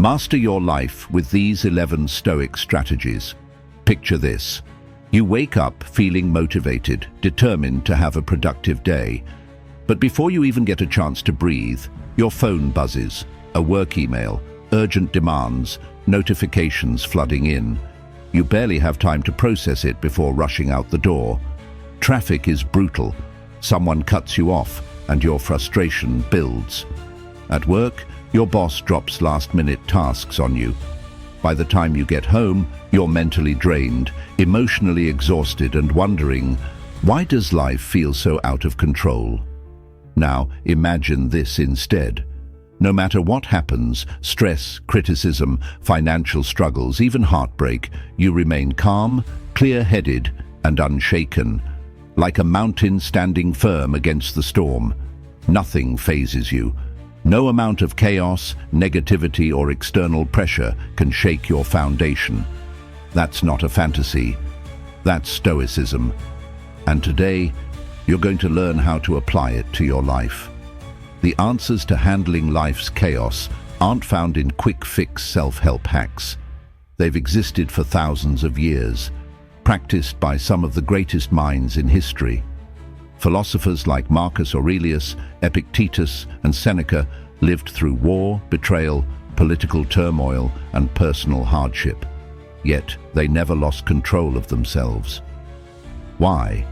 Master your life with these 11 Stoic strategies. Picture this. You wake up feeling motivated, determined to have a productive day. But before you even get a chance to breathe, your phone buzzes, a work email, urgent demands, notifications flooding in. You barely have time to process it before rushing out the door. Traffic is brutal. Someone cuts you off, and your frustration builds. At work, your boss drops last-minute tasks on you. By the time you get home, you're mentally drained, emotionally exhausted, and wondering, why does life feel so out of control? Now, imagine this instead. No matter what happens, stress, criticism, financial struggles, even heartbreak, you remain calm, clear-headed, and unshaken. Like a mountain standing firm against the storm. Nothing phases you. No amount of chaos, negativity, or external pressure can shake your foundation. That's not a fantasy. That's Stoicism. And today, you're going to learn how to apply it to your life. The answers to handling life's chaos aren't found in quick-fix self-help hacks. They've existed for thousands of years, practiced by some of the greatest minds in history. Philosophers like Marcus Aurelius, Epictetus, and Seneca lived through war, betrayal, political turmoil, and personal hardship. Yet, they never lost control of themselves. Why?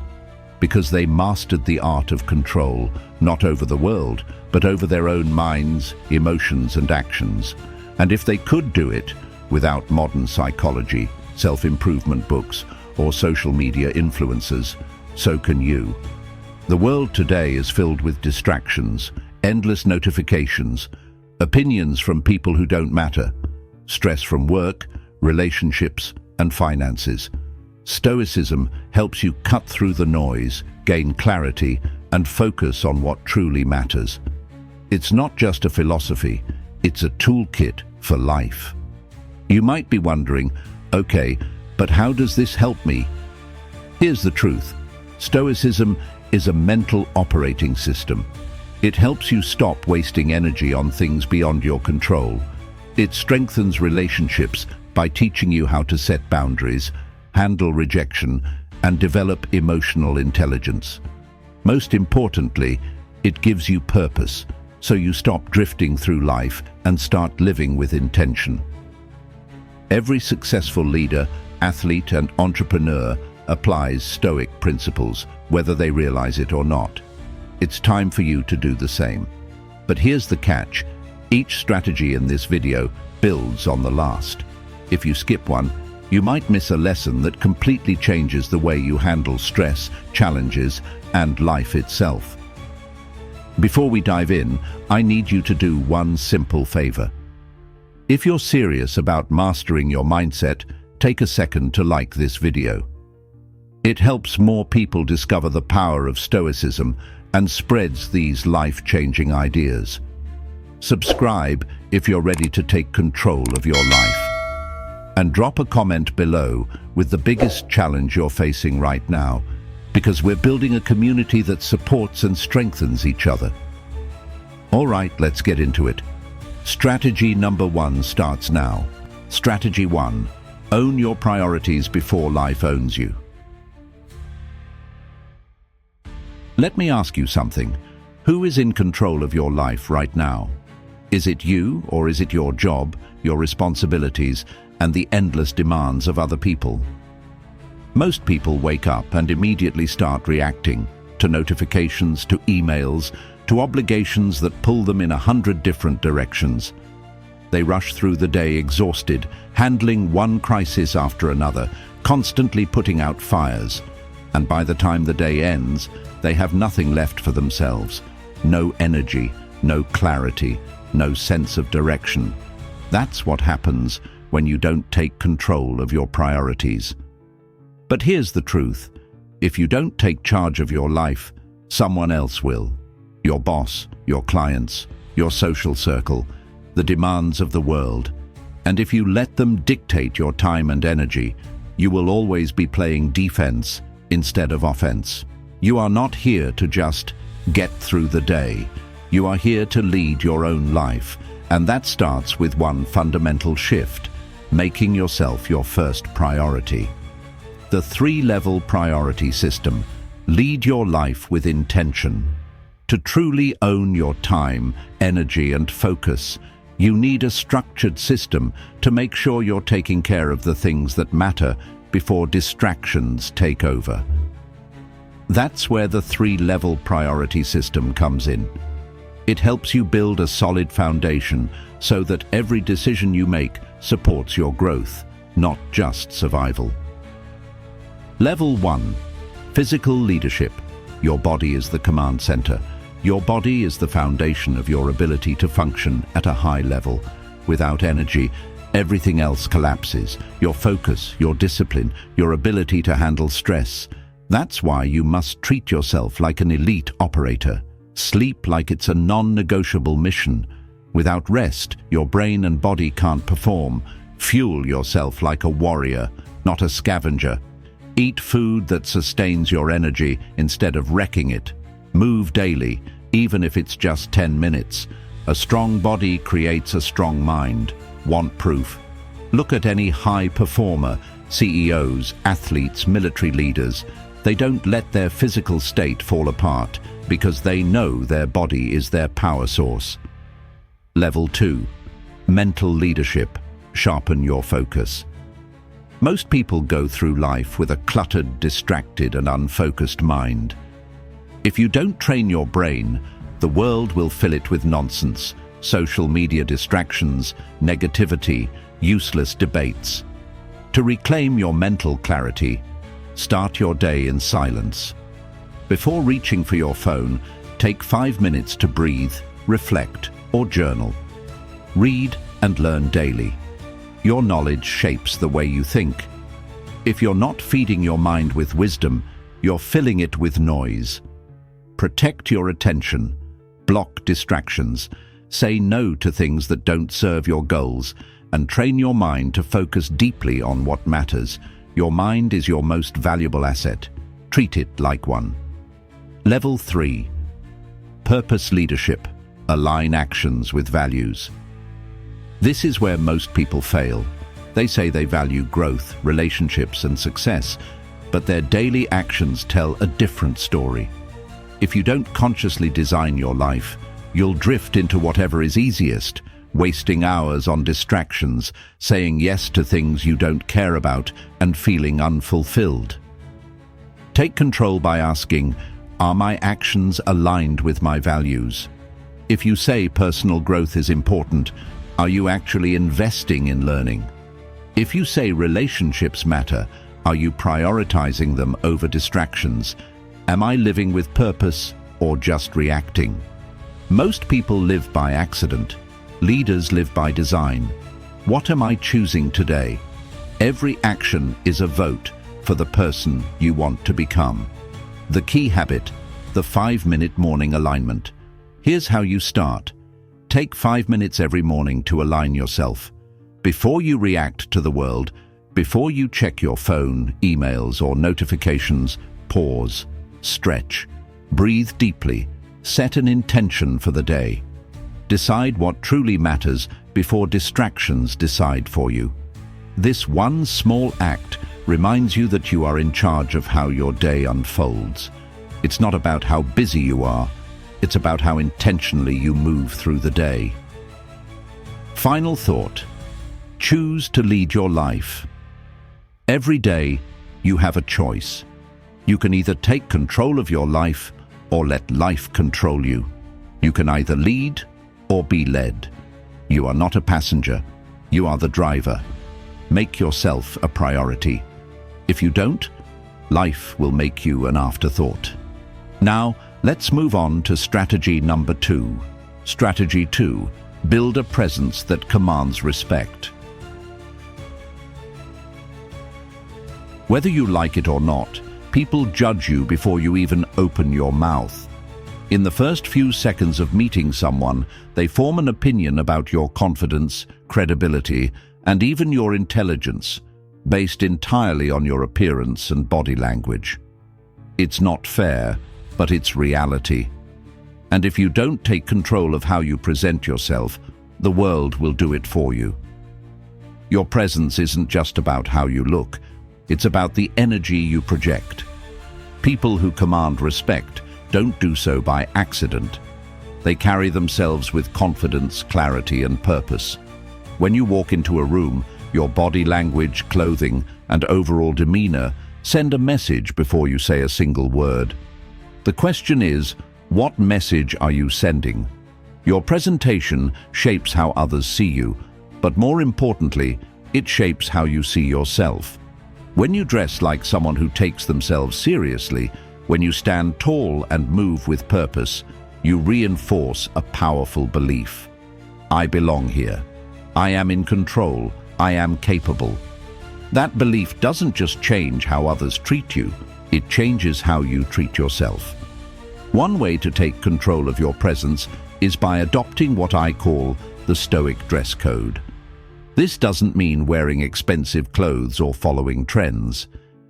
Because they mastered the art of control, not over the world, but over their own minds, emotions, and actions. And if they could do it without modern psychology, self-improvement books, or social media influencers, so can you. The world today is filled with distractions, endless notifications, opinions from people who don't matter, stress from work, relationships, and finances. Stoicism helps you cut through the noise, gain clarity, and focus on what truly matters. It's not just a philosophy, it's a toolkit for life. You might be wondering, okay, but how does this help me? Here's the truth. Stoicism is a mental operating system. It helps you stop wasting energy on things beyond your control. It strengthens relationships by teaching you how to set boundaries, handle rejection, and develop emotional intelligence. Most importantly, it gives you purpose, so you stop drifting through life and start living with intention. Every successful leader, athlete, and entrepreneur applies Stoic principles, whether they realize it or not. It's time for you to do the same. But here's the catch. Each strategy in this video builds on the last. If you skip one, you might miss a lesson that completely changes the way you handle stress, challenges, and life itself. Before we dive in, I need you to do one simple favor. If you're serious about mastering your mindset, take a second to like this video. It helps more people discover the power of Stoicism and spreads these life-changing ideas. Subscribe if you're ready to take control of your life. And drop a comment below with the biggest challenge you're facing right now, because we're building a community that supports and strengthens each other. All right, let's get into it. Strategy number 1 starts now. Strategy 1. Own your priorities before life owns you. Let me ask you something. Who is in control of your life right now? Is it you, or is it your job, your responsibilities, and the endless demands of other people? Most people wake up and immediately start reacting to notifications, to emails, to obligations that pull them in 100 different directions. They rush through the day exhausted, handling one crisis after another, constantly putting out fires. And by the time the day ends, they have nothing left for themselves. No energy, no clarity, no sense of direction. That's what happens when you don't take control of your priorities. But here's the truth. If you don't take charge of your life, someone else will. Your boss, your clients, your social circle, the demands of the world. And if you let them dictate your time and energy, you will always be playing defense instead of offense. You are not here to just get through the day. You are here to lead your own life, And that starts with one fundamental shift: making yourself your first priority. The three-level priority system. Lead your life with intention. To truly own your time, energy, and focus, you need a structured system to make sure you're taking care of the things that matter before distractions take over. That's where the three-level priority system comes in. It helps you build a solid foundation so that every decision you make supports your growth, not just survival. Level 1. Physical leadership. Your body is the command center. Your body is the foundation of your ability to function at a high level. Without energy, everything else collapses. Your focus, your discipline, your ability to handle stress. That's why you must treat yourself like an elite operator. Sleep like it's a non-negotiable mission. Without rest, your brain and body can't perform. Fuel yourself like a warrior, not a scavenger. Eat food that sustains your energy instead of wrecking it. Move daily, even if it's just 10 minutes. A strong body creates a strong mind. Want proof? Look at any high performer, CEOs, athletes, military leaders. They don't let their physical state fall apart because they know their body is their power source. Level 2. Mental leadership. Sharpen your focus. Most people go through life with a cluttered, distracted, and unfocused mind. If you don't train your brain, the world will fill it with nonsense, social media distractions, negativity, useless debates. To reclaim your mental clarity, start your day in silence. Before reaching for your phone, take 5 minutes to breathe, reflect, or journal. Read and learn daily. Your knowledge shapes the way you think. If you're not feeding your mind with wisdom, you're filling it with noise. Protect your attention. Block distractions. Say no to things that don't serve your goals, and train your mind to focus deeply on what matters. Your mind is your most valuable asset. Treat it like one. Level 3. Purpose leadership. Align actions with values. This is where most people fail. They say they value growth, relationships, and success, but their daily actions tell a different story. If you don't consciously design your life, you'll drift into whatever is easiest, wasting hours on distractions, saying yes to things you don't care about, and feeling unfulfilled. Take control by asking, are my actions aligned with my values? If you say personal growth is important, are you actually investing in learning? If you say relationships matter, are you prioritizing them over distractions? Am I living with purpose or just reacting? Most people live by accident. Leaders live by design. What am I choosing today? Every action is a vote for the person you want to become. The key habit, the 5-minute morning alignment. Here's how you start. Take 5 minutes every morning to align yourself. Before you react to the world, before you check your phone, emails, or notifications, pause, stretch, breathe deeply, set an intention for the day. Decide what truly matters before distractions decide for you. This one small act reminds you that you are in charge of how your day unfolds. It's not about how busy you are, it's about how intentionally you move through the day. Final thought. Choose to lead your life. Every day, you have a choice. You can either take control of your life or let life control you. You can either lead or be led. You are not a passenger. You are the driver. Make yourself a priority. If you don't, life will make you an afterthought. Now, let's move on to strategy number 2. Strategy 2. Build a presence that commands respect. Whether you like it or not, people judge you before you even open your mouth. In the first few seconds of meeting someone, they form an opinion about your confidence, credibility, and even your intelligence, based entirely on your appearance and body language. It's not fair, but it's reality. And if you don't take control of how you present yourself, the world will do it for you. Your presence isn't just about how you look, it's about the energy you project. People who command respect don't do so by accident. They carry themselves with confidence, clarity, and purpose. When you walk into a room, your body language, clothing, and overall demeanor send a message before you say a single word. The question is, what message are you sending? Your presentation shapes how others see you, but more importantly, it shapes how you see yourself. When you dress like someone who takes themselves seriously, when you stand tall and move with purpose, you reinforce a powerful belief. I belong here. I am in control. I am capable. That belief doesn't just change how others treat you, it changes how you treat yourself. One way to take control of your presence is by adopting what I call the Stoic dress code. This doesn't mean wearing expensive clothes or following trends.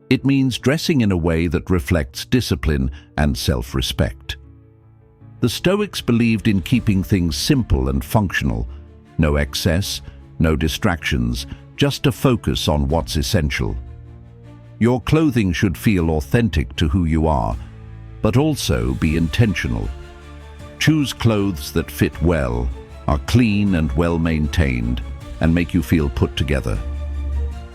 It means dressing in a way that reflects discipline and self-respect. The Stoics believed in keeping things simple and functional. No excess, no distractions, just a focus on what's essential. Your clothing should feel authentic to who you are, but also be intentional. Choose clothes that fit well, are clean and well maintained, and make you feel put together.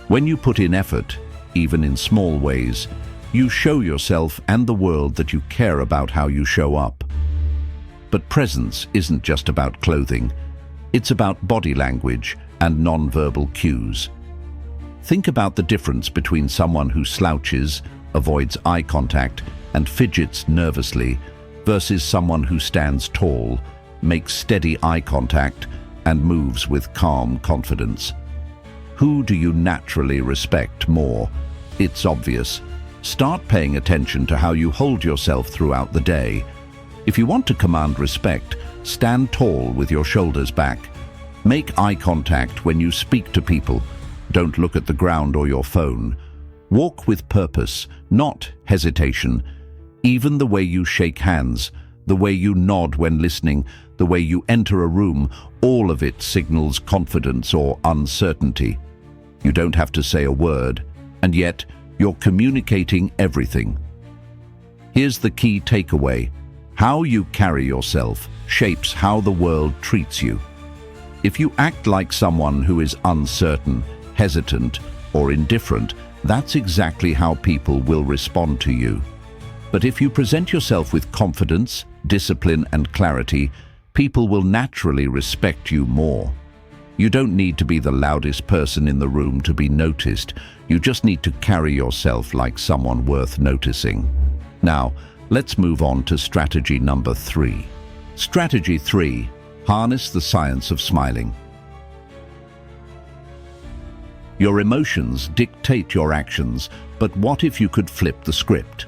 When you put in effort, even in small ways, you show yourself and the world that you care about how you show up. But presence isn't just about clothing. It's about body language and non-verbal cues. Think about the difference between someone who slouches, avoids eye contact, and fidgets nervously versus someone who stands tall, makes steady eye contact, and moves with calm confidence. Who do you naturally respect more? It's obvious. Start paying attention to how you hold yourself throughout the day. If you want to command respect, stand tall with your shoulders back. Make eye contact when you speak to people. Don't look at the ground or your phone. Walk with purpose, not hesitation. Even the way you shake hands, the way you nod when listening, the way you enter a room, all of it signals confidence or uncertainty. You don't have to say a word, and yet you're communicating everything. Here's the key takeaway. How you carry yourself shapes how the world treats you. If you act like someone who is uncertain, hesitant, or indifferent, that's exactly how people will respond to you. But if you present yourself with confidence, discipline, and clarity, people will naturally respect you more. You don't need to be the loudest person in the room to be noticed. You just need to carry yourself like someone worth noticing. Now, let's move on to strategy number 3. Strategy 3. Harness the science of smiling. Your emotions dictate your actions, but what if you could flip the script?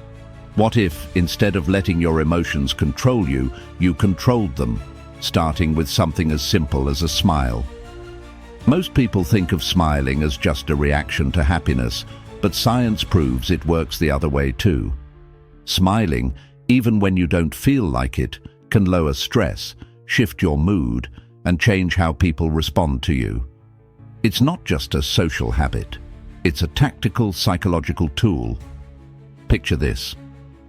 What if, instead of letting your emotions control you, you controlled them, starting with something as simple as a smile? Most people think of smiling as just a reaction to happiness, but science proves it works the other way too. Smiling, even when you don't feel like it, can lower stress, shift your mood, and change how people respond to you. It's not just a social habit. It's a tactical psychological tool. Picture this.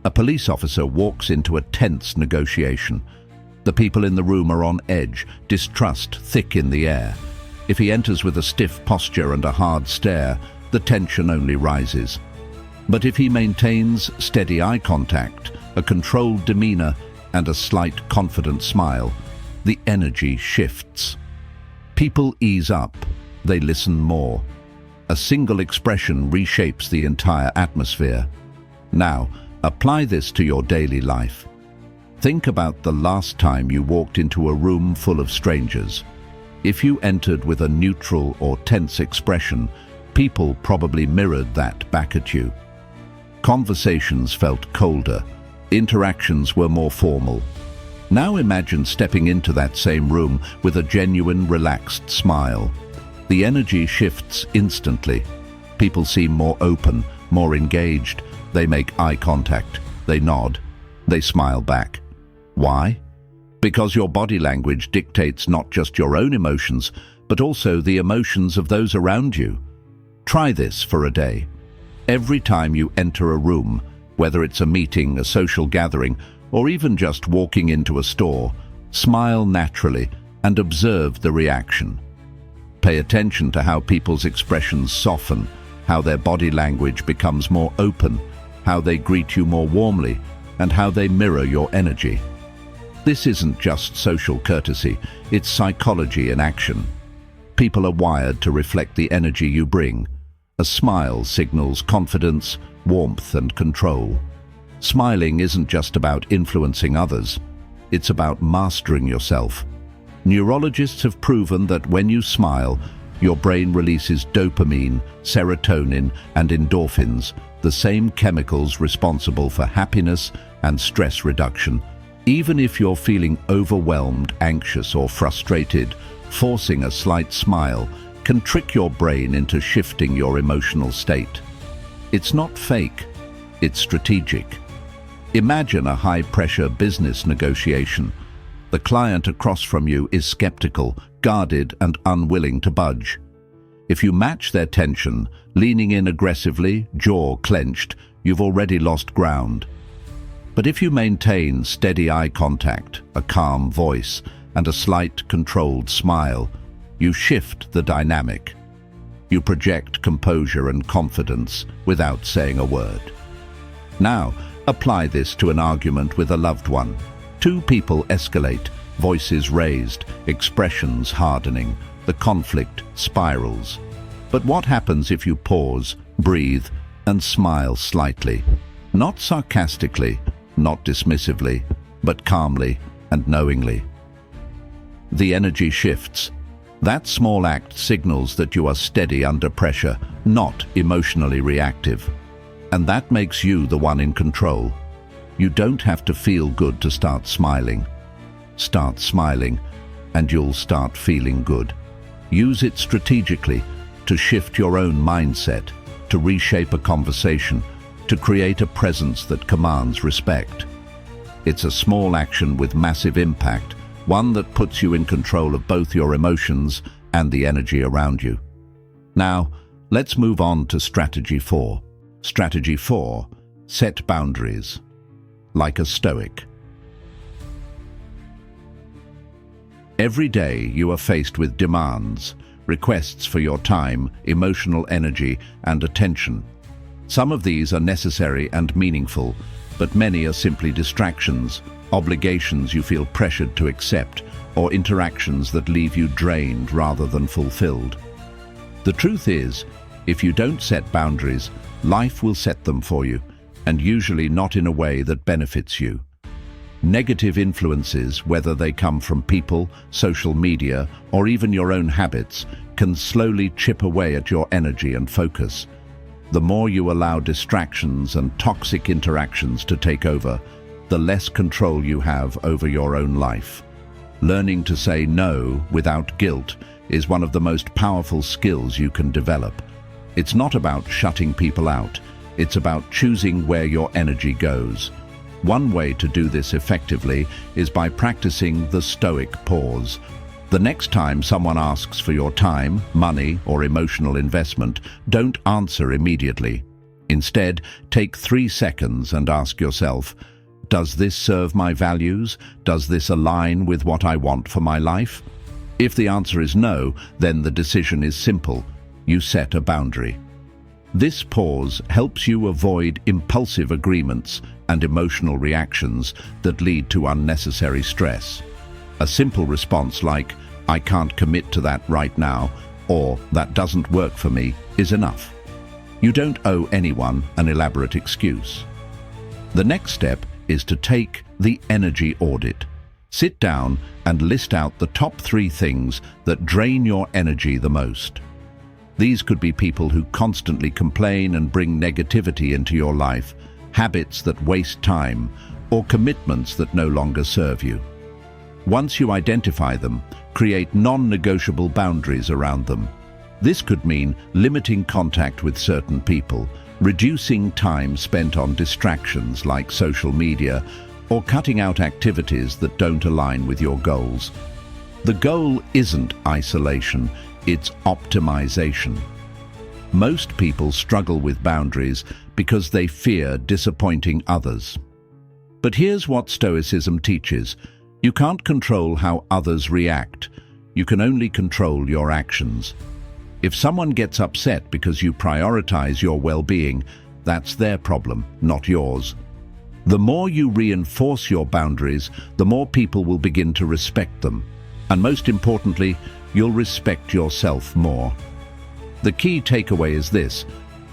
A police officer walks into a tense negotiation. The people in the room are on edge, distrust thick in the air. If he enters with a stiff posture and a hard stare, the tension only rises. But if he maintains steady eye contact, a controlled demeanor, and a slight confident smile, the energy shifts. People ease up. They listen more. A single expression reshapes the entire atmosphere. Now, apply this to your daily life. Think about the last time you walked into a room full of strangers. If you entered with a neutral or tense expression, people probably mirrored that back at you. Conversations felt colder. Interactions were more formal. Now imagine stepping into that same room with a genuine, relaxed smile. The energy shifts instantly. People seem more open, more engaged. They make eye contact. They nod. They smile back. Why? Because your body language dictates not just your own emotions, but also the emotions of those around you. Try this for a day. Every time you enter a room, whether it's a meeting, a social gathering, or even just walking into a store, smile naturally and observe the reaction. Pay attention to how people's expressions soften, how their body language becomes more open, how they greet you more warmly, and how they mirror your energy. This isn't just social courtesy, it's psychology in action. People are wired to reflect the energy you bring. A smile signals confidence, warmth, and control. Smiling isn't just about influencing others, it's about mastering yourself. Neurologists have proven that when you smile, your brain releases dopamine, serotonin, and endorphins, the same chemicals responsible for happiness and stress reduction. Even if you're feeling overwhelmed, anxious, or frustrated, forcing a slight smile can trick your brain into shifting your emotional state. It's not fake, it's strategic. Imagine a high-pressure business negotiation. The client across from you is skeptical, guarded, and unwilling to budge. If you match their tension, leaning in aggressively, jaw clenched, you've already lost ground. But if you maintain steady eye contact, a calm voice, and a slight, controlled smile, you shift the dynamic. You project composure and confidence without saying a word. Now, apply this to an argument with a loved one. Two people escalate, voices raised, expressions hardening. The conflict spirals. But what happens if you pause, breathe, and smile slightly? Not sarcastically, not dismissively, but calmly and knowingly. The energy shifts. That small act signals that you are steady under pressure, not emotionally reactive. And that makes you the one in control. You don't have to feel good to start smiling. Start smiling, and you'll start feeling good. Use it strategically to shift your own mindset, to reshape a conversation, to create a presence that commands respect. It's a small action with massive impact, one that puts you in control of both your emotions and the energy around you. Now, let's move on to Strategy 4. Strategy 4. Set boundaries. Like a Stoic. Every day you are faced with demands, requests for your time, emotional energy, and attention. Some of these are necessary and meaningful, but many are simply distractions, obligations you feel pressured to accept, or interactions that leave you drained rather than fulfilled. The truth is, if you don't set boundaries, life will set them for you, and usually not in a way that benefits you. Negative influences, whether they come from people, social media, or even your own habits, can slowly chip away at your energy and focus. The more you allow distractions and toxic interactions to take over, the less control you have over your own life. Learning to say no without guilt is one of the most powerful skills you can develop. It's not about shutting people out. It's about choosing where your energy goes. One way to do this effectively is by practicing the Stoic pause. The next time someone asks for your time, money, or emotional investment, don't answer immediately. Instead, take 3 seconds and ask yourself, does this serve my values? Does this align with what I want for my life? If the answer is no, then the decision is simple. You set a boundary. This pause helps you avoid impulsive agreements and emotional reactions that lead to unnecessary stress. A simple response like, I can't commit to that right now, or that doesn't work for me, is enough. You don't owe anyone an elaborate excuse. The next step is to take the energy audit. Sit down and list out the top 3 things that drain your energy the most. These could be people who constantly complain and bring negativity into your life, habits that waste time, or commitments that no longer serve you. Once you identify them, create non-negotiable boundaries around them. This could mean limiting contact with certain people, reducing time spent on distractions like social media, or cutting out activities that don't align with your goals. The goal isn't isolation, it's optimization. Most people struggle with boundaries because they fear disappointing others. But here's what Stoicism teaches. You can't control how others react. You can only control your actions. If someone gets upset because you prioritize your well-being, that's their problem, not yours. The more you reinforce your boundaries, the more people will begin to respect them. And most importantly, you'll respect yourself more. The key takeaway is this: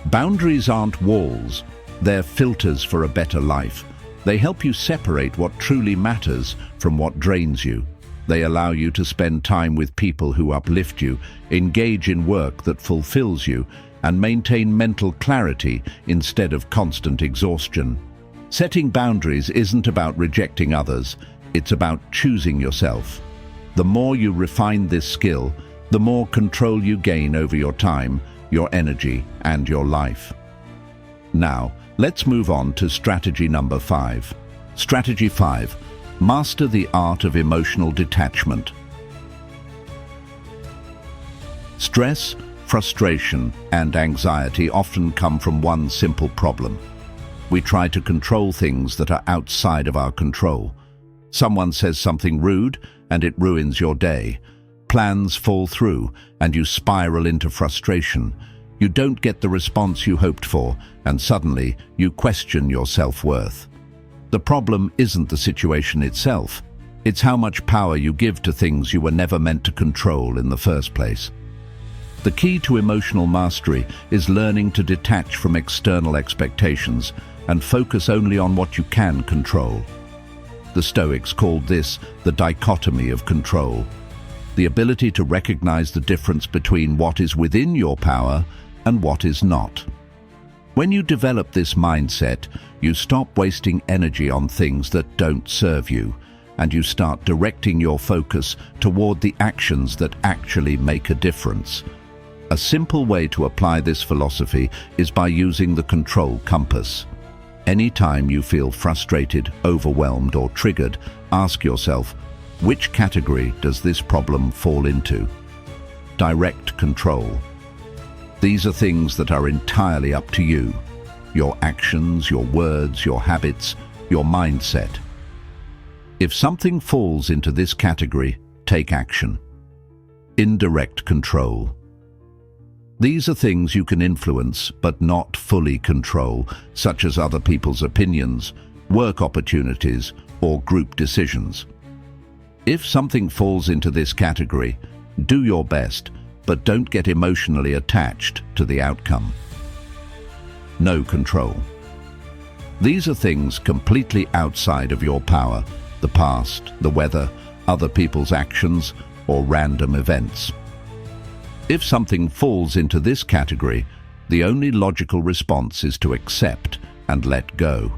boundaries aren't walls, they're filters for a better life. They help you separate what truly matters from what drains you. They allow you to spend time with people who uplift you, engage in work that fulfills you, and maintain mental clarity instead of constant exhaustion. Setting boundaries isn't about rejecting others, it's about choosing yourself. The more you refine this skill, the more control you gain over your time, your energy, and your life. Now, let's move on to strategy number 5. Strategy 5. Master the art of emotional detachment. Stress, frustration, and anxiety often come from one simple problem. We try to control things that are outside of our control. Someone says something rude, and it ruins your day. Plans fall through, and you spiral into frustration. You don't get the response you hoped for, and suddenly you question your self-worth. The problem isn't the situation itself. It's how much power you give to things you were never meant to control in the first place. The key to emotional mastery is learning to detach from external expectations and focus only on what you can control. The Stoics called this the dichotomy of control, the ability to recognize the difference between what is within your power and what is not. When you develop this mindset, you stop wasting energy on things that don't serve you, and you start directing your focus toward the actions that actually make a difference. A simple way to apply this philosophy is by using the control compass. Anytime you feel frustrated, overwhelmed, or triggered, ask yourself, which category does this problem fall into? Direct control. These are things that are entirely up to you. Your actions, your words, your habits, your mindset. If something falls into this category, take action. Indirect control. These are things you can influence but not fully control, such as other people's opinions, work opportunities, or group decisions. If something falls into this category, do your best, but don't get emotionally attached to the outcome. No control. These are things completely outside of your power: the past, the weather, other people's actions, or random events. If something falls into this category, the only logical response is to accept and let go.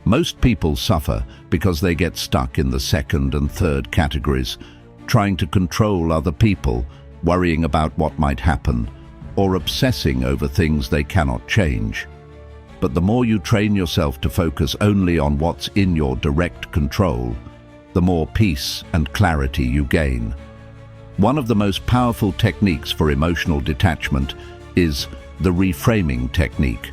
Most people suffer because they get stuck in the second and third categories, trying to control other people, worrying about what might happen, or obsessing over things they cannot change. But the more you train yourself to focus only on what's in your direct control, the more peace and clarity you gain. One of the most powerful techniques for emotional detachment is the reframing technique.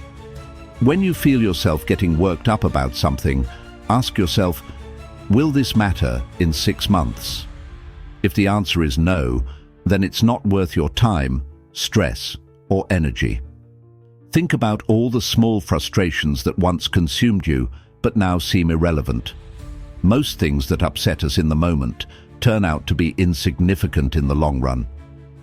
When you feel yourself getting worked up about something, ask yourself, will this matter in 6 months? If the answer is no, then it's not worth your time, stress, or energy. Think about all the small frustrations that once consumed you, but now seem irrelevant. Most things that upset us in the moment turn out to be insignificant in the long run.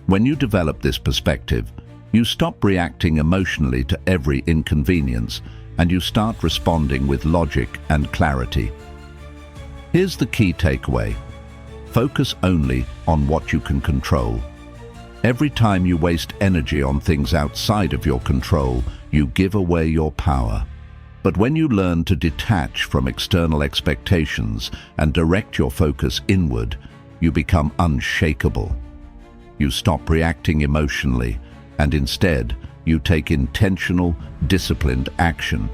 When you develop this perspective, you stop reacting emotionally to every inconvenience, and you start responding with logic and clarity. Here's the key takeaway. Focus only on what you can control. Every time you waste energy on things outside of your control, you give away your power. But when you learn to detach from external expectations and direct your focus inward, you become unshakable. You stop reacting emotionally, and instead, you take intentional, disciplined action.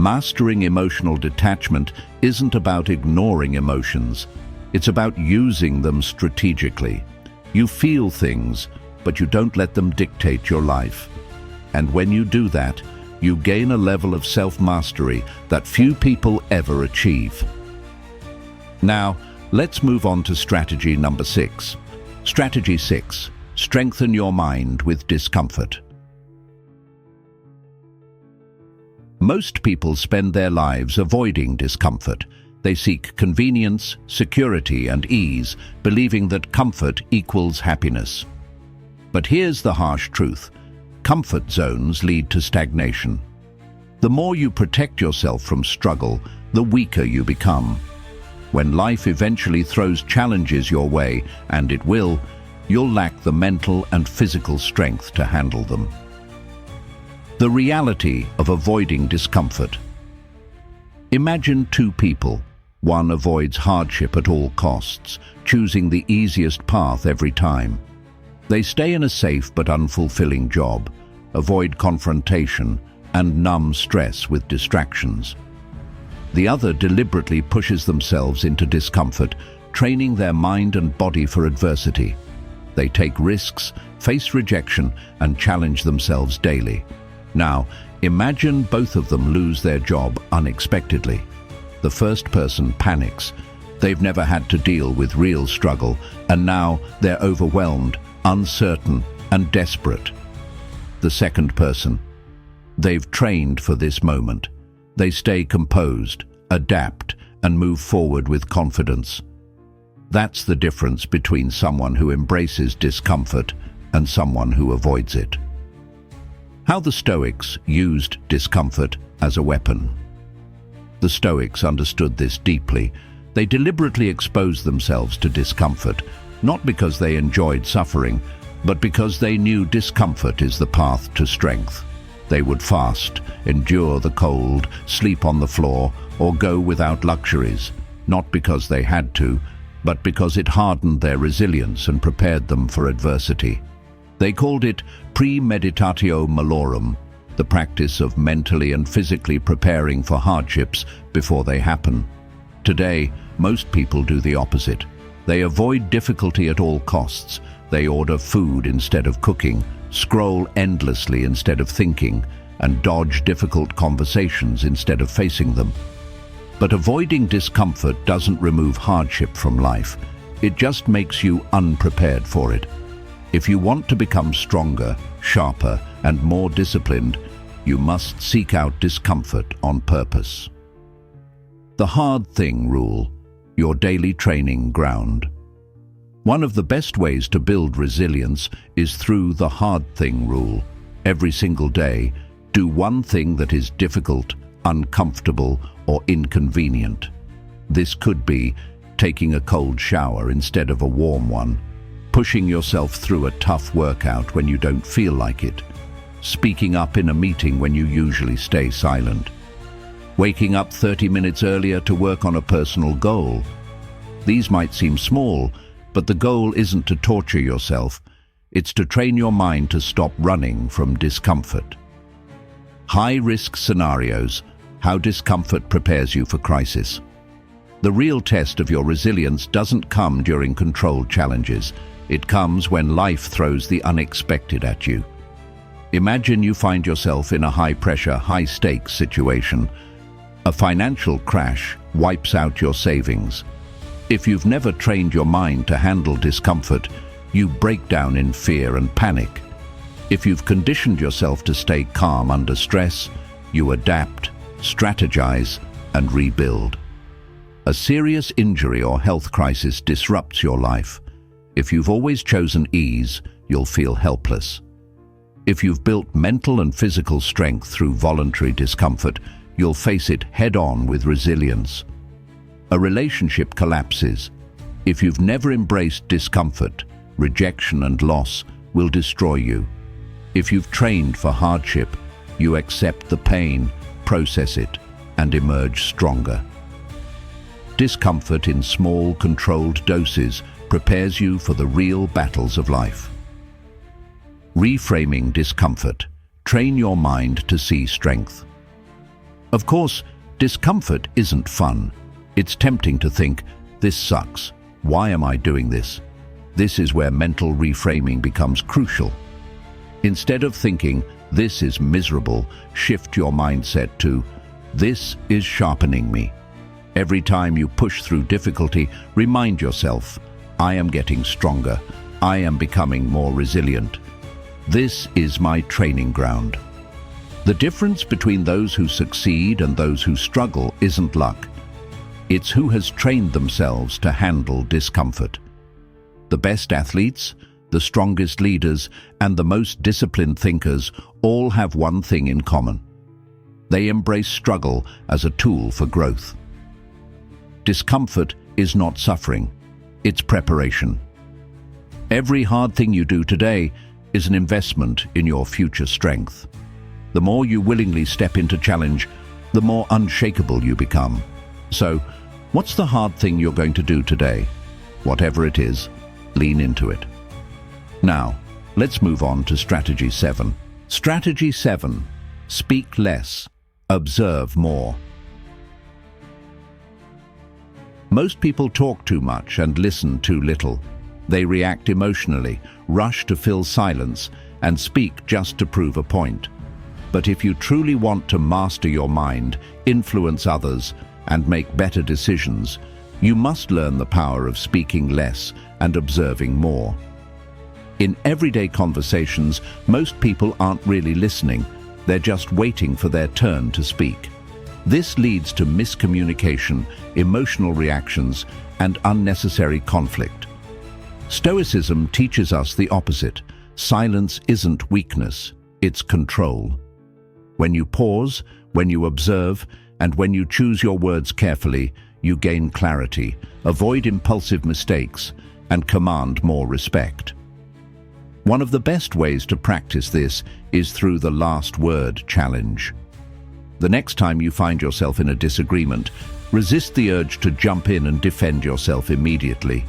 Mastering emotional detachment isn't about ignoring emotions. It's about using them strategically. You feel things, but you don't let them dictate your life. And when you do that, you gain a level of self-mastery that few people ever achieve. Now, let's move on to strategy number 6. Strategy 6. Strengthen your mind with discomfort. Most people spend their lives avoiding discomfort. They seek convenience, security, and ease, believing that comfort equals happiness. But here's the harsh truth. Comfort zones lead to stagnation. The more you protect yourself from struggle, the weaker you become. When life eventually throws challenges your way, and it will, you'll lack the mental and physical strength to handle them. The reality of avoiding discomfort. Imagine two people. One avoids hardship at all costs, choosing the easiest path every time. They stay in a safe but unfulfilling job, avoid confrontation, and numb stress with distractions. The other deliberately pushes themselves into discomfort, training their mind and body for adversity. They take risks, face rejection, and challenge themselves daily. Now, imagine both of them lose their job unexpectedly. The first person panics. They've never had to deal with real struggle, and now they're overwhelmed, uncertain, and desperate. The second person. They've trained for this moment. They stay composed, adapt, and move forward with confidence. That's the difference between someone who embraces discomfort and someone who avoids it. How the Stoics used discomfort as a weapon. The Stoics understood this deeply. They deliberately exposed themselves to discomfort, not because they enjoyed suffering, but because they knew discomfort is the path to strength. They would fast, endure the cold, sleep on the floor, or go without luxuries, not because they had to, but because it hardened their resilience and prepared them for adversity. They called it premeditatio malorum, the practice of mentally and physically preparing for hardships before they happen. Today, most people do the opposite. They avoid difficulty at all costs. They order food instead of cooking, scroll endlessly instead of thinking, and dodge difficult conversations instead of facing them. But avoiding discomfort doesn't remove hardship from life. It just makes you unprepared for it. If you want to become stronger, sharper, and more disciplined, you must seek out discomfort on purpose. The hard thing rule, your daily training ground. One of the best ways to build resilience is through the hard thing rule. Every single day, do one thing that is difficult, uncomfortable, or inconvenient. This could be taking a cold shower instead of a warm one, pushing yourself through a tough workout when you don't feel like it, speaking up in a meeting when you usually stay silent, waking up 30 minutes earlier to work on a personal goal. These might seem small, but the goal isn't to torture yourself. It's to train your mind to stop running from discomfort. High-risk scenarios, how discomfort prepares you for crisis. The real test of your resilience doesn't come during controlled challenges. It comes when life throws the unexpected at you. Imagine you find yourself in a high-pressure, high-stakes situation. A financial crash wipes out your savings. If you've never trained your mind to handle discomfort, you break down in fear and panic. If you've conditioned yourself to stay calm under stress, you adapt, strategize, and rebuild. A serious injury or health crisis disrupts your life. If you've always chosen ease, you'll feel helpless. If you've built mental and physical strength through voluntary discomfort, you'll face it head-on with resilience. A relationship collapses. If you've never embraced discomfort, rejection and loss will destroy you. If you've trained for hardship, you accept the pain, process it, and emerge stronger. Discomfort in small, controlled doses prepares you for the real battles of life. Reframing discomfort. Train your mind to see strength. Of course, discomfort isn't fun. It's tempting to think, this sucks. Why am I doing this? This is where mental reframing becomes crucial. Instead of thinking, this is miserable, shift your mindset to, this is sharpening me. Every time you push through difficulty, remind yourself, I am getting stronger. I am becoming more resilient. This is my training ground. The difference between those who succeed and those who struggle isn't luck. It's who has trained themselves to handle discomfort. The best athletes, the strongest leaders, and the most disciplined thinkers all have one thing in common. They embrace struggle as a tool for growth. Discomfort is not suffering, it's preparation. Every hard thing you do today is an investment in your future strength. The more you willingly step into challenge, the more unshakable you become. So, what's the hard thing you're going to do today? Whatever it is, lean into it. Now, let's move on to Strategy 7. Strategy 7. Speak less, observe more. Most people talk too much and listen too little. They react emotionally, rush to fill silence, and speak just to prove a point. But if you truly want to master your mind, influence others, and make better decisions, you must learn the power of speaking less and observing more. In everyday conversations, most people aren't really listening. They're just waiting for their turn to speak. This leads to miscommunication, emotional reactions, and unnecessary conflict. Stoicism teaches us the opposite. Silence isn't weakness, it's control. When you pause, when you observe, and when you choose your words carefully, you gain clarity, avoid impulsive mistakes, and command more respect. One of the best ways to practice this is through the last word challenge. The next time you find yourself in a disagreement, resist the urge to jump in and defend yourself immediately.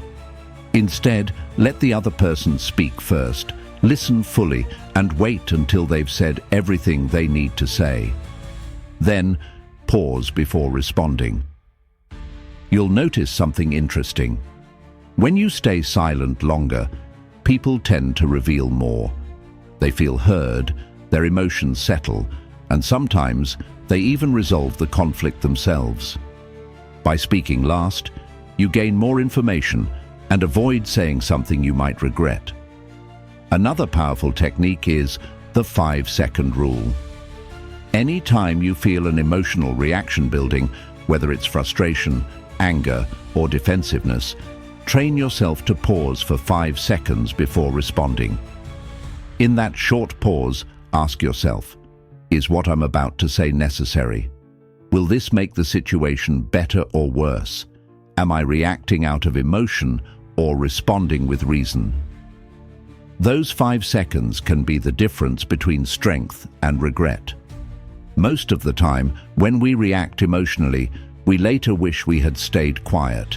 Instead, let the other person speak first, listen fully, and wait until they've said everything they need to say. Then, pause before responding. You'll notice something interesting. When you stay silent longer, people tend to reveal more. They feel heard, their emotions settle, and sometimes they even resolve the conflict themselves. By speaking last, you gain more information and avoid saying something you might regret. Another powerful technique is the 5-second rule. Any time you feel an emotional reaction building, whether it's frustration, anger, or defensiveness, train yourself to pause for 5 seconds before responding. In that short pause, ask yourself, is what I'm about to say necessary? Will this make the situation better or worse? Am I reacting out of emotion or responding with reason? Those 5 seconds can be the difference between strength and regret. Most of the time, when we react emotionally, we later wish we had stayed quiet.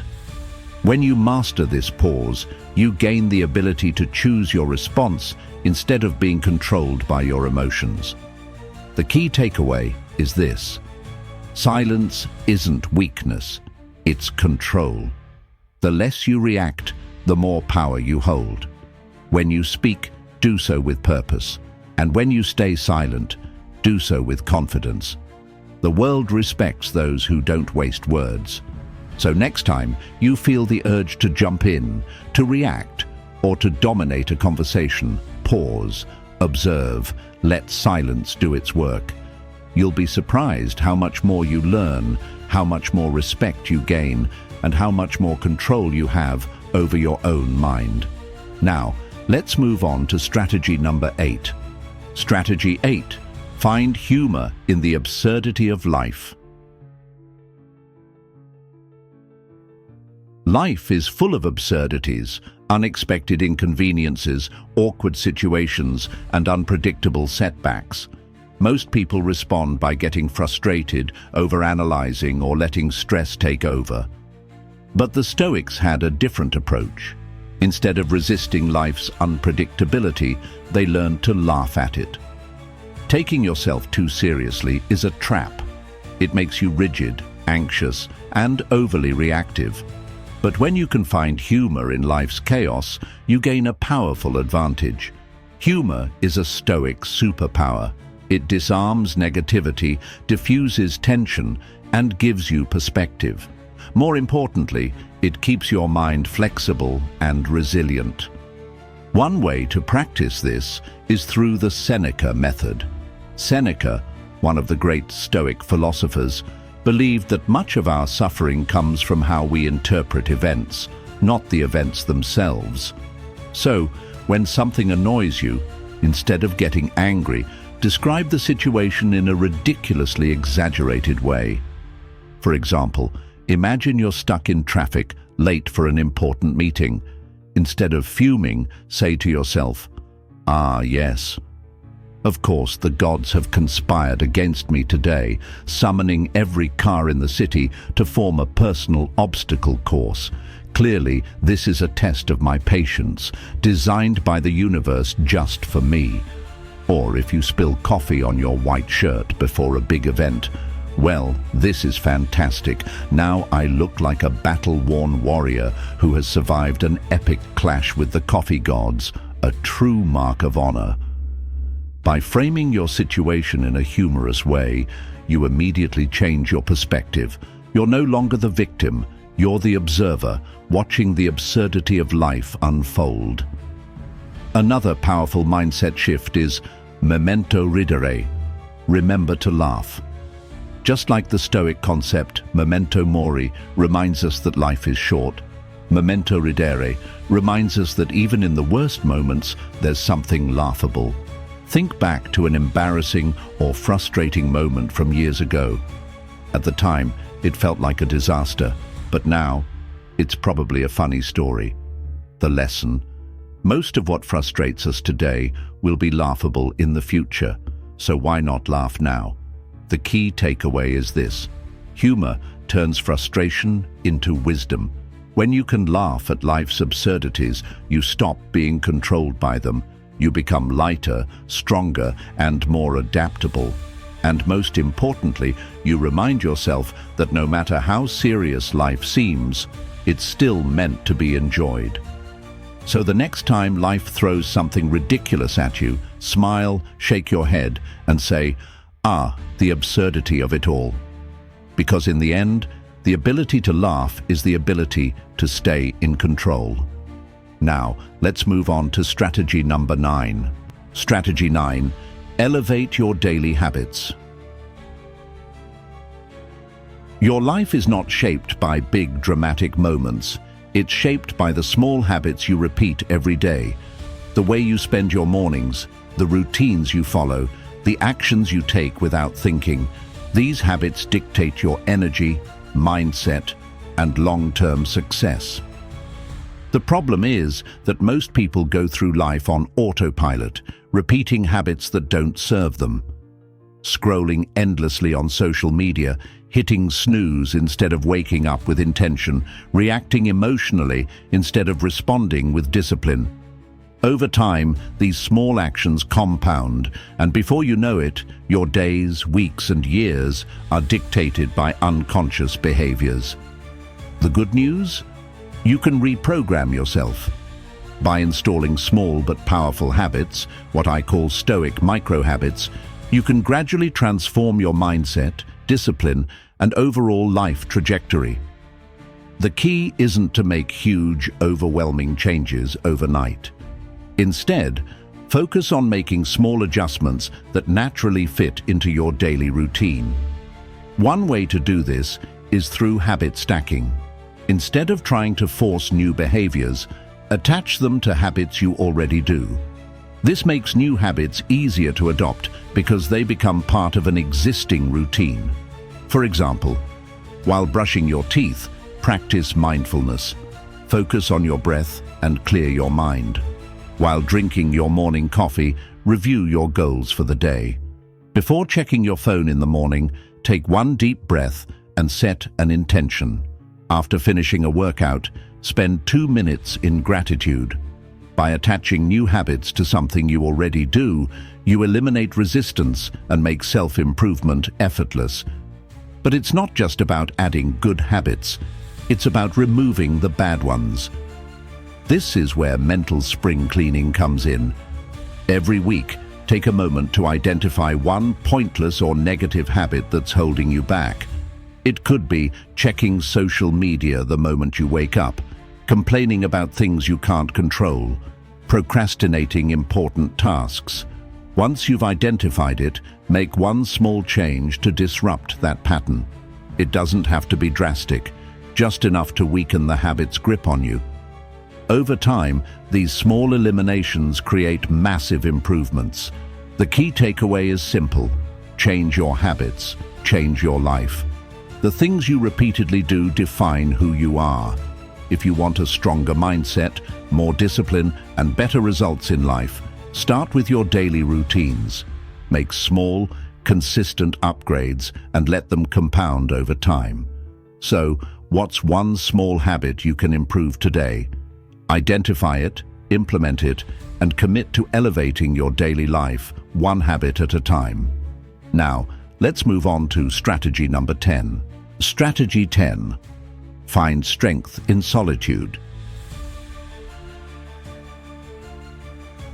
When you master this pause, you gain the ability to choose your response instead of being controlled by your emotions. The key takeaway is this: silence isn't weakness, it's control. The less you react, the more power you hold. When you speak, do so with purpose. And when you stay silent, do so with confidence. The world respects those who don't waste words. So next time you feel the urge to jump in, to react, or to dominate a conversation, pause, observe, let silence do its work. You'll be surprised how much more you learn, how much more respect you gain, and how much more control you have over your own mind. Now, let's move on to strategy number 8. Strategy 8. Find humor in the absurdity of life. Life is full of absurdities, unexpected inconveniences, awkward situations, and unpredictable setbacks. Most people respond by getting frustrated, overanalyzing, or letting stress take over. But the Stoics had a different approach. Instead of resisting life's unpredictability, they learned to laugh at it. Taking yourself too seriously is a trap. It makes you rigid, anxious, and overly reactive. But when you can find humor in life's chaos, you gain a powerful advantage. Humor is a Stoic superpower. It disarms negativity, diffuses tension, and gives you perspective. More importantly, it keeps your mind flexible and resilient. One way to practice this is through the Seneca method. Seneca, one of the great Stoic philosophers, believed that much of our suffering comes from how we interpret events, not the events themselves. So, when something annoys you, instead of getting angry, describe the situation in a ridiculously exaggerated way. For example, imagine you're stuck in traffic, late for an important meeting. Instead of fuming, say to yourself, "Ah, yes. Of course, the gods have conspired against me today, summoning every car in the city to form a personal obstacle course. Clearly, this is a test of my patience, designed by the universe just for me." Or if you spill coffee on your white shirt before a big event, "Well, this is fantastic. Now I look like a battle-worn warrior who has survived an epic clash with the coffee gods, a true mark of honor." By framing your situation in a humorous way, you immediately change your perspective. You're no longer the victim, you're the observer, watching the absurdity of life unfold. Another powerful mindset shift is memento ridere, remember to laugh. Just like the Stoic concept, memento mori reminds us that life is short, memento ridere reminds us that even in the worst moments, there's something laughable. Think back to an embarrassing or frustrating moment from years ago. At the time, it felt like a disaster, but now, it's probably a funny story. The lesson: most of what frustrates us today will be laughable in the future, so why not laugh now? The key takeaway is this: humor turns frustration into wisdom. When you can laugh at life's absurdities, you stop being controlled by them. You become lighter, stronger, and more adaptable. And most importantly, you remind yourself that no matter how serious life seems, it's still meant to be enjoyed. So the next time life throws something ridiculous at you, smile, shake your head, and say, "Ah, the absurdity of it all." Because in the end, the ability to laugh is the ability to stay in control. Now, let's move on to strategy number 9. Strategy 9, elevate your daily habits. Your life is not shaped by big dramatic moments. It's shaped by the small habits you repeat every day. The way you spend your mornings, the routines you follow, the actions you take without thinking. These habits dictate your energy, mindset, and long-term success. The problem is that most people go through life on autopilot, repeating habits that don't serve them. Scrolling endlessly on social media, hitting snooze instead of waking up with intention, reacting emotionally instead of responding with discipline. Over time, these small actions compound, and before you know it, your days, weeks, and years are dictated by unconscious behaviors. The good news? You can reprogram yourself. By installing small but powerful habits, what I call Stoic micro-habits, you can gradually transform your mindset, discipline, and overall life trajectory. The key isn't to make huge, overwhelming changes overnight. Instead, focus on making small adjustments that naturally fit into your daily routine. One way to do this is through habit stacking. Instead of trying to force new behaviors, attach them to habits you already do. This makes new habits easier to adopt because they become part of an existing routine. For example, while brushing your teeth, practice mindfulness. Focus on your breath and clear your mind. While drinking your morning coffee, review your goals for the day. Before checking your phone in the morning, take one deep breath and set an intention. After finishing a workout, spend 2 minutes in gratitude. By attaching new habits to something you already do, you eliminate resistance and make self-improvement effortless. But it's not just about adding good habits, it's about removing the bad ones. This is where mental spring cleaning comes in. Every week, take a moment to identify one pointless or negative habit that's holding you back. It could be checking social media the moment you wake up, complaining about things you can't control, procrastinating important tasks. Once you've identified it, make one small change to disrupt that pattern. It doesn't have to be drastic, just enough to weaken the habit's grip on you. Over time, these small eliminations create massive improvements. The key takeaway is simple: change your habits, change your life. The things you repeatedly do define who you are. If you want a stronger mindset, more discipline, and better results in life, start with your daily routines. Make small, consistent upgrades and let them compound over time. So, what's one small habit you can improve today? Identify it, implement it, and commit to elevating your daily life, one habit at a time. Now, let's move on to strategy number 10. Strategy 10. Find strength in solitude.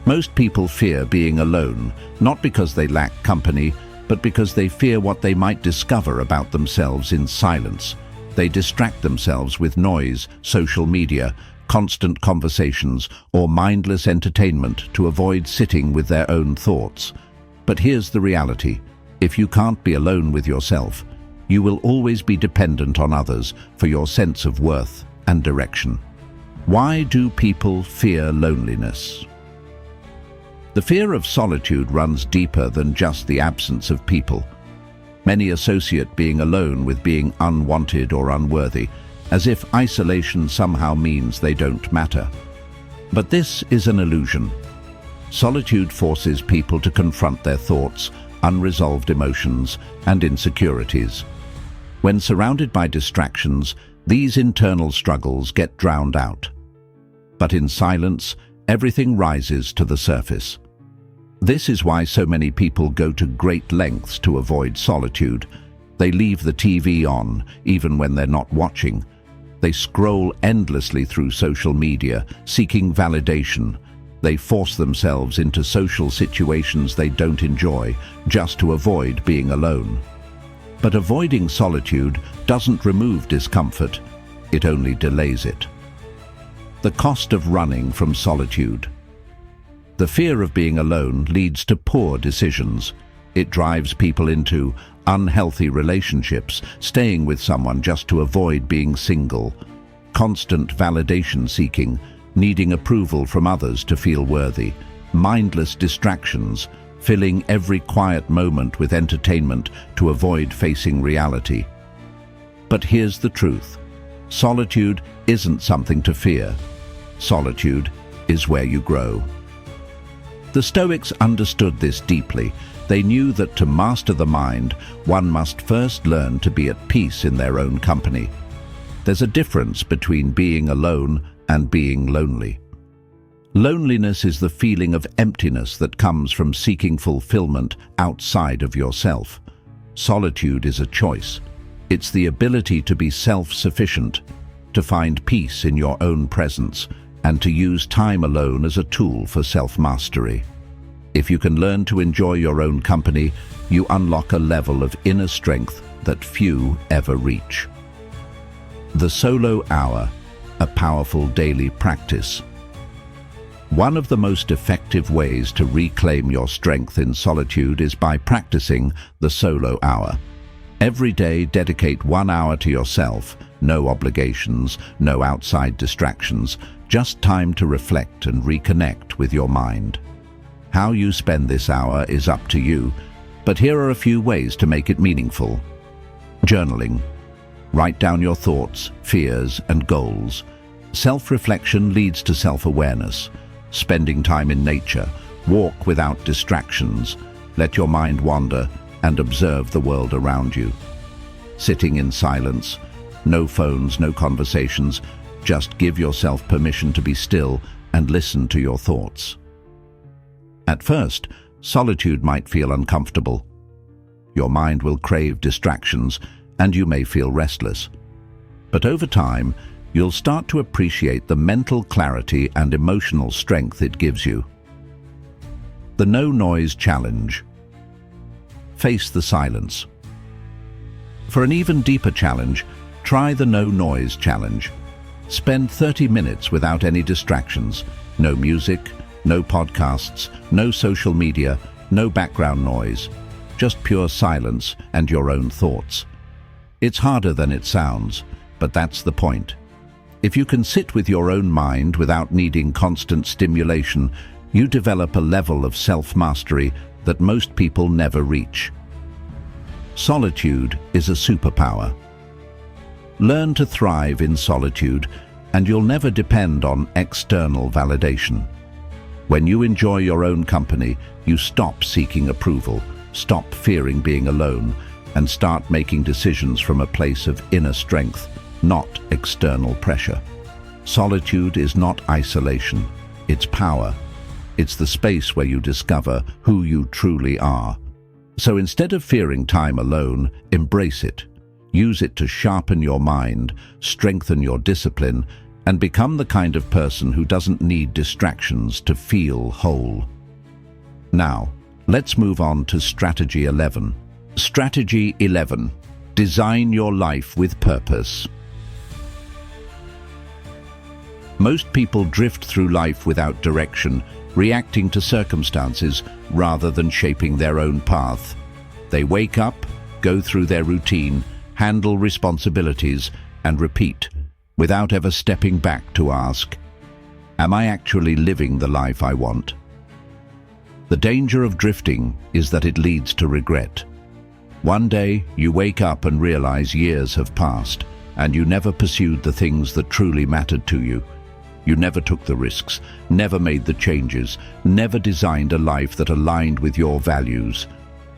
Most people fear being alone, not because they lack company, but because they fear what they might discover about themselves in silence. They distract themselves with noise, social media, constant conversations, or mindless entertainment to avoid sitting with their own thoughts. But here's the reality: if you can't be alone with yourself, you will always be dependent on others for your sense of worth and direction. Why do people fear loneliness? The fear of solitude runs deeper than just the absence of people. Many associate being alone with being unwanted or unworthy, as if isolation somehow means they don't matter. But this is an illusion. Solitude forces people to confront their thoughts, unresolved emotions, and insecurities. When surrounded by distractions, these internal struggles get drowned out. But in silence, everything rises to the surface. This is why so many people go to great lengths to avoid solitude. They leave the TV on, even when they're not watching. They scroll endlessly through social media, seeking validation. They force themselves into social situations they don't enjoy, just to avoid being alone. But avoiding solitude doesn't remove discomfort, it only delays it. The cost of running from solitude. The fear of being alone leads to poor decisions. It drives people into unhealthy relationships, staying with someone just to avoid being single, constant validation seeking, needing approval from others to feel worthy, mindless distractions, filling every quiet moment with entertainment to avoid facing reality. But here's the truth: solitude isn't something to fear. Solitude is where you grow. The Stoics understood this deeply. They knew that to master the mind, one must first learn to be at peace in their own company. There's a difference between being alone and being lonely. Loneliness is the feeling of emptiness that comes from seeking fulfillment outside of yourself. Solitude is a choice. It's the ability to be self-sufficient, to find peace in your own presence, and to use time alone as a tool for self-mastery. If you can learn to enjoy your own company, you unlock a level of inner strength that few ever reach. The solo hour, a powerful daily practice. One of the most effective ways to reclaim your strength in solitude is by practicing the solo hour. Every day, dedicate 1 hour to yourself. No obligations, no outside distractions, just time to reflect and reconnect with your mind. How you spend this hour is up to you, but here are a few ways to make it meaningful. Journaling. Write down your thoughts, fears, and goals. Self-reflection leads to self-awareness. Spending time in nature. Walk without distractions. Let your mind wander and observe the world around you. Sitting in silence. No phones, no conversations. Just give yourself permission to be still and listen to your thoughts. At first, solitude might feel uncomfortable. Your mind will crave distractions, and you may feel restless. But over time, you'll start to appreciate the mental clarity and emotional strength it gives you. The no-noise challenge. Face the silence. For an even deeper challenge, try the no-noise challenge. Spend 30 minutes without any distractions. No music, no podcasts, no social media, no background noise. Just pure silence and your own thoughts. It's harder than it sounds, but that's the point. If you can sit with your own mind without needing constant stimulation, you develop a level of self-mastery that most people never reach. Solitude is a superpower. Learn to thrive in solitude, and you'll never depend on external validation. When you enjoy your own company, you stop seeking approval, stop fearing being alone, and start making decisions from a place of inner strength, not external pressure. Solitude is not isolation, it's power. It's the space where you discover who you truly are. So instead of fearing time alone, embrace it. Use it to sharpen your mind, strengthen your discipline, and become the kind of person who doesn't need distractions to feel whole. Now, let's move on to Strategy 11. Strategy 11. Design your life with purpose. Most people drift through life without direction, reacting to circumstances rather than shaping their own path. They wake up, go through their routine, handle responsibilities, and repeat, without ever stepping back to ask, am I actually living the life I want? The danger of drifting is that it leads to regret. One day, you wake up and realize years have passed, and you never pursued the things that truly mattered to you. You never took the risks, never made the changes, never designed a life that aligned with your values.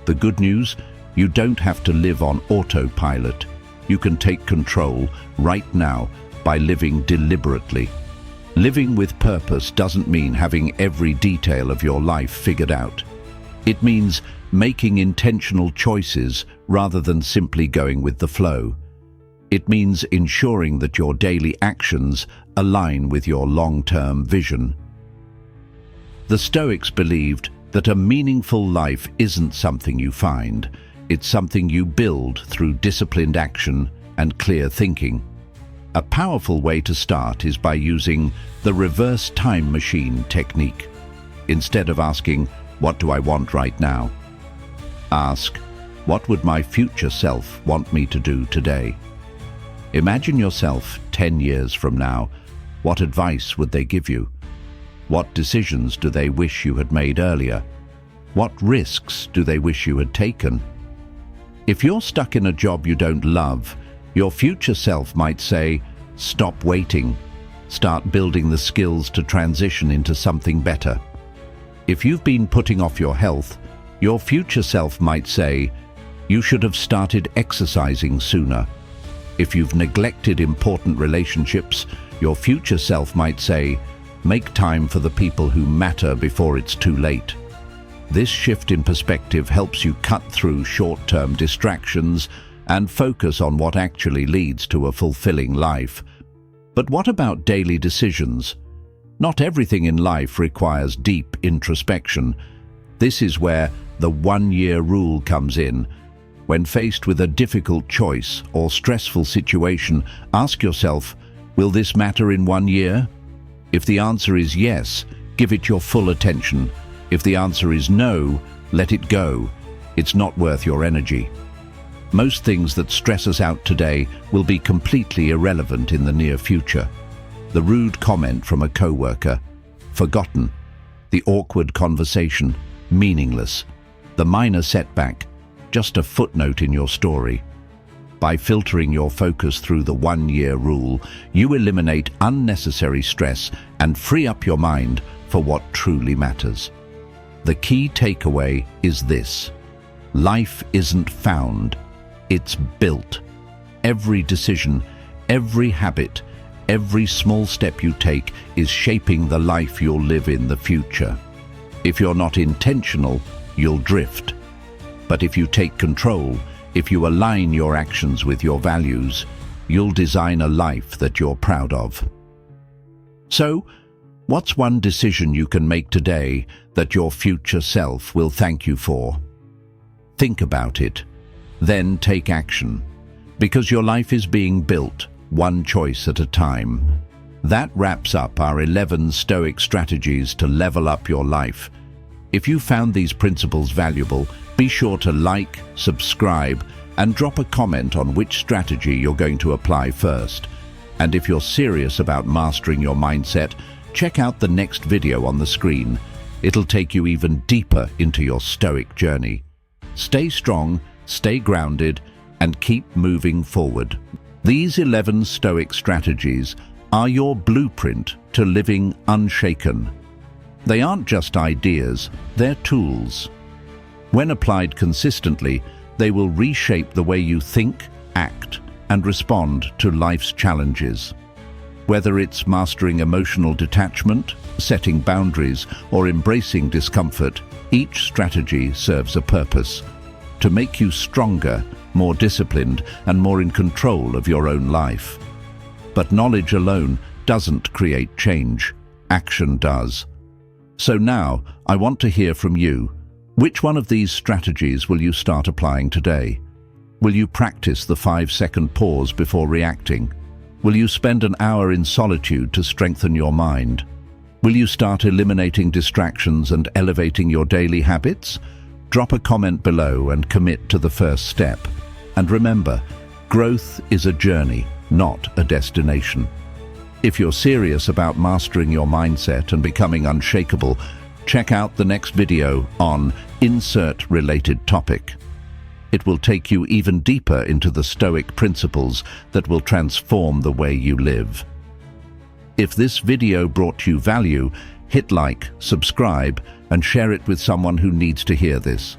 The good news? You don't have to live on autopilot. You can take control right now by living deliberately. Living with purpose doesn't mean having every detail of your life figured out. It means making intentional choices rather than simply going with the flow. It means ensuring that your daily actions align with your long-term vision. The Stoics believed that a meaningful life isn't something you find, it's something you build through disciplined action and clear thinking. A powerful way to start is by using the reverse time machine technique. Instead of asking, what do I want right now? Ask, what would my future self want me to do today? Imagine yourself 10 years from now. What advice would they give you? What decisions do they wish you had made earlier? What risks do they wish you had taken? If you're stuck in a job you don't love, your future self might say, stop waiting. Start building the skills to transition into something better. If you've been putting off your health, your future self might say, you should have started exercising sooner. If you've neglected important relationships, your future self might say, make time for the people who matter before it's too late. This shift in perspective helps you cut through short-term distractions and focus on what actually leads to a fulfilling life. But what about daily decisions? Not everything in life requires deep introspection. This is where the one-year rule comes in. When faced with a difficult choice or stressful situation, ask yourself, will this matter in 1 year? If the answer is yes, give it your full attention. If the answer is no, let it go. It's not worth your energy. Most things that stress us out today will be completely irrelevant in the near future. The rude comment from a coworker, forgotten. The awkward conversation, meaningless. The minor setback, just a footnote in your story. By filtering your focus through the one-year rule, you eliminate unnecessary stress and free up your mind for what truly matters. The key takeaway is this: life isn't found, it's built. Every decision, every habit, every small step you take is shaping the life you'll live in the future. If you're not intentional, you'll drift. But if you take control, If you align your actions with your values, you'll design a life that you're proud of. So, what's one decision you can make today that your future self will thank you for? Think about it, then take action, because your life is being built one choice at a time. That wraps up our 11 Stoic strategies to level up your life. If you found these principles valuable, be sure to like, subscribe, and drop a comment on which strategy you're going to apply first. And if you're serious about mastering your mindset, check out the next video on the screen. It'll take you even deeper into your Stoic journey. Stay strong, stay grounded, and keep moving forward. These 11 Stoic strategies are your blueprint to living unshaken. They aren't just ideas, they're tools. When applied consistently, they will reshape the way you think, act, and respond to life's challenges. Whether it's mastering emotional detachment, setting boundaries, or embracing discomfort, each strategy serves a purpose: to make you stronger, more disciplined, and more in control of your own life. But knowledge alone doesn't create change. Action does. So now, I want to hear from you. Which one of these strategies will you start applying today? Will you practice the 5-second pause before reacting? Will you spend an hour in solitude to strengthen your mind? Will you start eliminating distractions and elevating your daily habits? Drop a comment below and commit to the first step. And remember, growth is a journey, not a destination. If you're serious about mastering your mindset and becoming unshakable, check out the next video on insert related topic. It will take you even deeper into the Stoic principles that will transform the way you live. If this video brought you value, hit like, subscribe, and share it with someone who needs to hear this.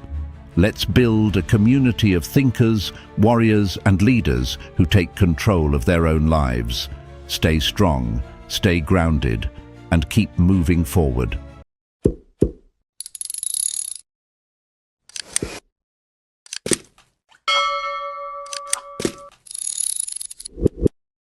Let's build a community of thinkers, warriors, and leaders who take control of their own lives. Stay strong, stay grounded, and keep moving forward.